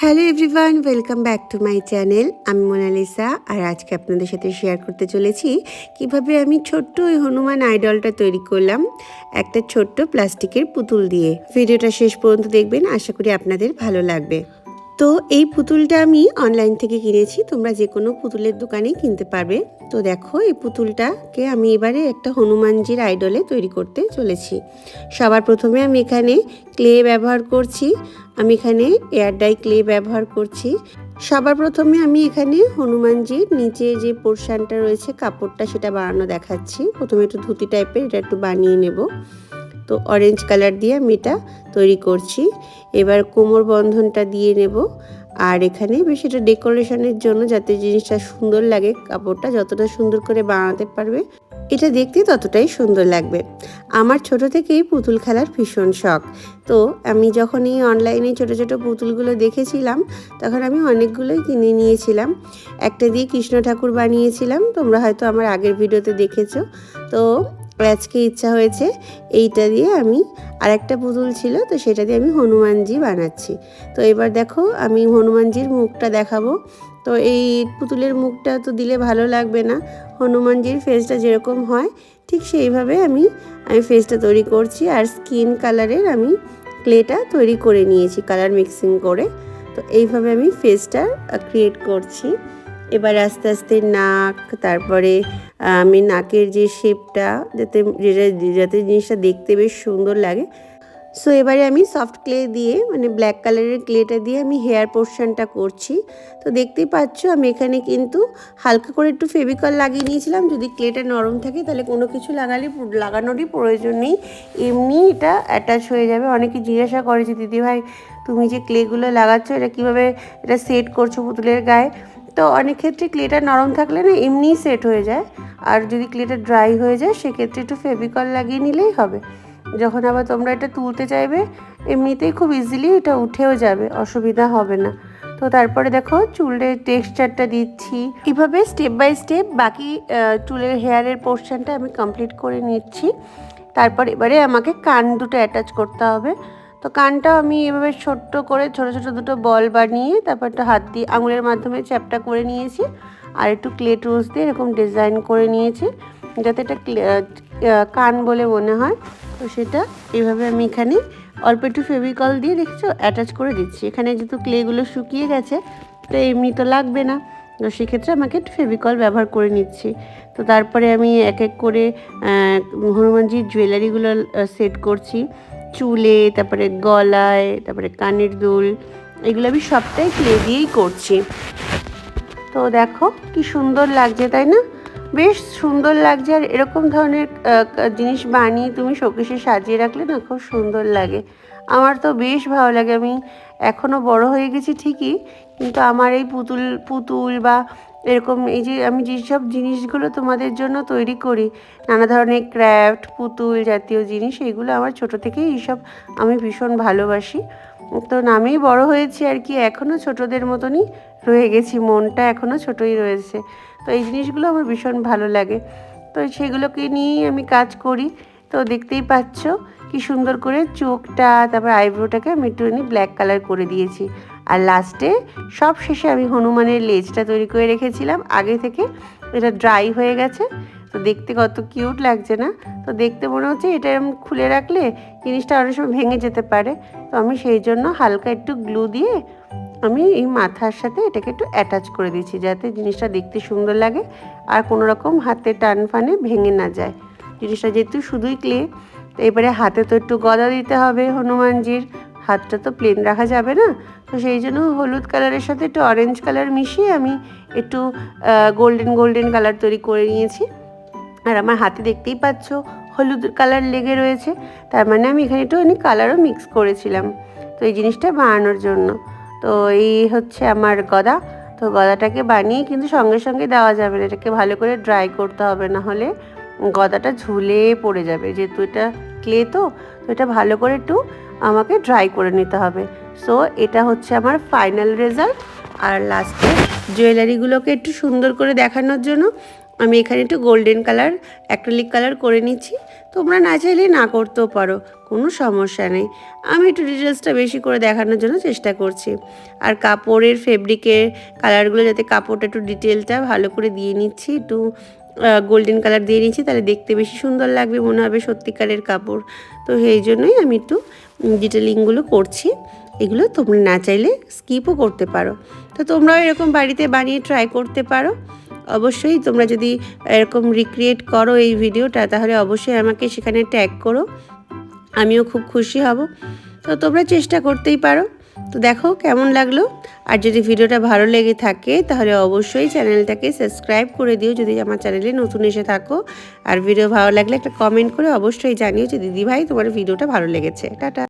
Hello everyone, welcome back to my channel. আমি Mona Lisa, আর আজকে আপনাদের সাথে শেয়ার করতে চলেছি কিভাবে আমি ছোট্ট ওই হনুমান আইডলটা তৈরি করলাম একটা ছোট্ট প্লাস্টিকের পুতুল দিয়ে। ভিডিওটা শেষ পর্যন্ত দেখবেন, আশা করি আপনাদের ভালো লাগবে। তো এই পুতুলটা আমি অনলাইন থেকে কিনেছি, তোমরা যে কোনো পুতুলের দোকানেই কিনতে পারবে। তো দেখো, এই পুতুলটাকে আমি এবারে একটা হনুমানজির আইডলে তৈরি করতে চলেছি। সবার প্রথমে আমি এখানে ক্লে ব্যবহার করছি। আমি এখানে এয়ার ডাই ক্লে ব্যবহার করছি। সবার প্রথমে আমি এখানে হনুমানজির নিচে যে পোর্শনটা রয়েছে কাপড়টা, সেটা বানানো দেখাচ্ছি। প্রথমে একটু ধুতি টাইপের এটা একটু বানিয়ে নেব। তো অরেঞ্জ কালার দিয়ে আমি এটা তৈরি করছি। এবার কোমর বন্ধনটা দিয়ে নেব। আর এখানে বেশ এটা ডেকোরেশনের জন্য, যাতে জিনিসটা সুন্দর লাগে, কাপড়টা যতটা সুন্দর করে বানাতে পারবে এটা দেখতে ততটাই সুন্দর লাগবে। আমার ছোট থেকেই পুতুল খেলার ভীষণ শখ। তো আমি যখন এই অনলাইনে ছোট ছোট পুতুলগুলো দেখেছিলাম, তখন আমি অনেকগুলোই কিনে নিয়েছিলাম। একটা দিয়ে কৃষ্ণ ঠাকুর বানিয়েছিলাম, তোমরা হয়তো আমার আগের ভিডিওতে দেখেছো। তো আজকে ইচ্ছা হয়েছে এইটা দিয়ে আমি, আর একটা পুতুল ছিল তো সেটা দিয়ে আমি হনুমানজি বানাচ্ছি। তো এবার দেখো, আমি হনুমানজির মুখটা দেখাবো। তো এই পুতুলের মুখটা তো দিলে ভালো লাগবে না, হনুমানজির ফেসটা যেরকম হয় ঠিক সেইভাবে আমি ফেসটা তৈরি করছি। আর স্কিন কালারের আমি ক্লেটা তৈরি করে নিয়েছি কালার মিক্সিং করে। তো এইভাবে আমি ফেসটা ক্রিয়েট করছি। এবার আস্তে আস্তে নাক, তারপরে আমি নাকের যে শেপটা, যাতে জিনিসটা দেখতে বেশ সুন্দর লাগে। সো এবারে আমি সফট ক্লে দিয়ে, মানে ব্ল্যাক কালারের ক্লেটা দিয়ে আমি হেয়ার পোর্শনটা করছি। তো দেখতেই পাচ্ছ আমি এখানে কিন্তু হালকা করে একটু ফেভিকল লাগিয়ে নিয়েছিলাম। যদি ক্লেটা নরম থাকে তাহলে কোনো কিছু লাগানোরই প্রয়োজন নেই, এমনি এটা অ্যাটাচ হয়ে যাবে। অনেকে জিজ্ঞাসা করে যে দিদিভাই, তুমি যে ক্লেগুলো লাগাচ্ছ এটা কীভাবে এটা সেট করছো পুতুলের গায়ে? তো অনেক ক্ষেত্রে ক্লেটা নরম থাকলে না এমনিই সেট হয়ে যায়। আর যদি ক্লেটা ড্রাই হয়ে যায় সেক্ষেত্রে একটু ফেভিকল লাগিয়ে নিলেই হবে। যখন আবার তোমরা এটা তুলতে চাইবে এমনিতেই খুব ইজিলি এটা উঠেও যাবে, অসুবিধা হবে না। তো তারপরে দেখো চুলের টেক্সচারটা দিচ্ছি। এইভাবে স্টেপ বাই স্টেপ বাকি চুলের হেয়ারের পোর্শনটা আমি কমপ্লিট করে নিচ্ছি। তারপর এবারে আমাকে কান দুটো অ্যাটাচ করতে হবে। তো কানটাও আমি এভাবে ছোট্ট করে ছোট ছোট দুটো বল বানিয়ে তারপর একটা হাত দিয়ে আঙুলের মাধ্যমে চ্যাপটা করে নিয়েছি। আর একটু ক্লে টুলস দিয়ে এরকম ডিজাইন করে নিয়েছি যাতে এটা কান বলে মনে হয়। তো সেটা এইভাবে আমি এখানে অল্প একটু ফেভিকল দিয়ে দেখছো অ্যাটাচ করে দিচ্ছি। এখানে যেহেতু ক্লেগুলো শুকিয়ে গেছে তো এমনি তো লাগবে না, তো সেক্ষেত্রে আমাকে একটু ফেভিকল ব্যবহার করে নিচ্ছি। তো তারপরে আমি এক এক করে হনুমানজির জুয়েলারিগুলো সেট করছি, চুলে, তারপরে গলায়, তারপরে কানের দুল, এগুলো আমি সবটাই ক্লে দিয়েই করছি। তো দেখো কি সুন্দর লাগছে, তাই না? বেশ সুন্দর লাগছে। আর এরকম ধরনের জিনিস বানিয়ে তুমি শোকেসে সাজিয়ে রাখলে না খুব সুন্দর লাগে। আমার তো বেশ ভালো লাগে। আমি এখনও বড় হয়ে গেছি ঠিকই, কিন্তু আমার এই পুতুল বা এরকম এই যে আমি যেসব জিনিসগুলো তোমাদের জন্য তৈরি করি, নানা ধরনের ক্রাফট, পুতুল জাতীয় জিনিস, এগুলো আমার ছোট থেকেই এইসব আমি ভীষণ ভালোবাসি। তো নামেই বড় হয়েছি আর কি, এখনও ছোটদের মতনই রয়ে গেছি, মনটা এখনও ছোটই রয়েছে। তো এই জিনিসগুলো আমার ভীষণ ভালো লাগে। তো সেগুলোকে নিয়েই আমি কাজ করি। তো দেখতেই পাচ্ছ কি সুন্দর করে চোখটা, তারপর আইব্রোটাকে আমি একটুখানি ব্ল্যাক কালার করে দিয়েছি। আর লাস্টে সব শেষে আমি হনুমানের লেজটা তৈরি করে রেখেছিলাম আগে থেকে, এটা ড্রাই হয়ে গেছে। তো দেখতে কত কিউট লাগছে না? তো দেখতে মনে হচ্ছে এটা এরকম খুলে রাখলে জিনিসটা অনেক সময় ভেঙে যেতে পারে। তো আমি সেই জন্য হালকা একটু গ্লু দিয়ে আমি এই মাথার সাথে এটাকে একটু অ্যাটাচ করে দিয়েছি, যাতে জিনিসটা দেখতে সুন্দর লাগে আর কোনো রকম হাতে টান ফানে ভেঙে না যায়। জিনিসটা যেহেতু শুধুই ক্লে, তো এবারে হাতে তো একটু গদা দিতে হবে হনুমানজির, হাতটা তো প্লেন রাখা যাবে না। তো সেই জন্য হলুদ কালারের সাথে একটু অরেঞ্জ কালার মিশিয়ে আমি একটু গোল্ডেন কালার তৈরি করে নিয়েছি। আর আমার হাতে দেখতেই পাচ্ছ হলুদ কালার লেগে রয়েছে, তার মানে আমি এখানে একটু কালারও মিক্স করেছিলাম তো এই জিনিসটা বানানোর জন্য। তো এই হচ্ছে আমার গদা। তো গদাটাকে বানিয়ে কিন্তু সঙ্গে সঙ্গে দেওয়া যাবে না, এটাকে ভালো করে ড্রাই করতে হবে, না হলে গদাটা ঝুলে পড়ে যাবে। যেহেতু এটা ক্লে, তো এটা ভালো করে একটু আমাকে ড্রাই করে নিতে হবে। সো এটা হচ্ছে আমার ফাইনাল রেজাল্ট। আর লাস্টে জুয়েলারিগুলোকে একটু সুন্দর করে দেখানোর জন্য আমি এখানে একটু গোল্ডেন কালার অ্যাক্রিলিক কালার করে নিচ্ছি। তোমরা না চাইলে না করতেও পারো, কোনো সমস্যা নেই। আমি একটু ডিটেলসটা বেশি করে দেখানোর জন্য চেষ্টা করছি। আর কাপড়ের ফেব্রিকের কালারগুলো যাতে কাপড়টা একটু ডিটেলটা ভালো করে দিয়ে নিচ্ছি, একটু গোল্ডেন কালার দিয়ে নিচ্ছি, তাহলে দেখতে বেশি সুন্দর লাগবে, মনে হবে সত্যিকারের কাপড়। তো সেই জন্যই আমি একটু ডিটেলিংগুলো করছি। এগুলো তোমরা না চাইলে স্কিপও করতে পারো। তো তোমরাও এরকম বাড়িতে বানিয়ে ট্রাই করতে পারো। অবশ্যই তোমরা যদি এরকম রিক্রিয়েট করো এই ভিডিওটা, তাহলে অবশ্যই আমাকে সেখানে ট্যাগ করো, আমিও খুব খুশি হব। তো তোমরা চেষ্টা করতেই পারো। তো দেখো কেমন লাগলো। আর যদি ভিডিওটা ভালো লেগে থাকে তাহলে অবশ্যই চ্যানেলটাকে সাবস্ক্রাইব করে দিও যদি আমার চ্যানেলে নতুন এসে থাকো। আর ভিডিও ভালো লাগলে একটা কমেন্ট করে অবশ্যই জানিও যে দিদিভাই তোমার ভিডিওটা ভালো লেগেছে। টাটা।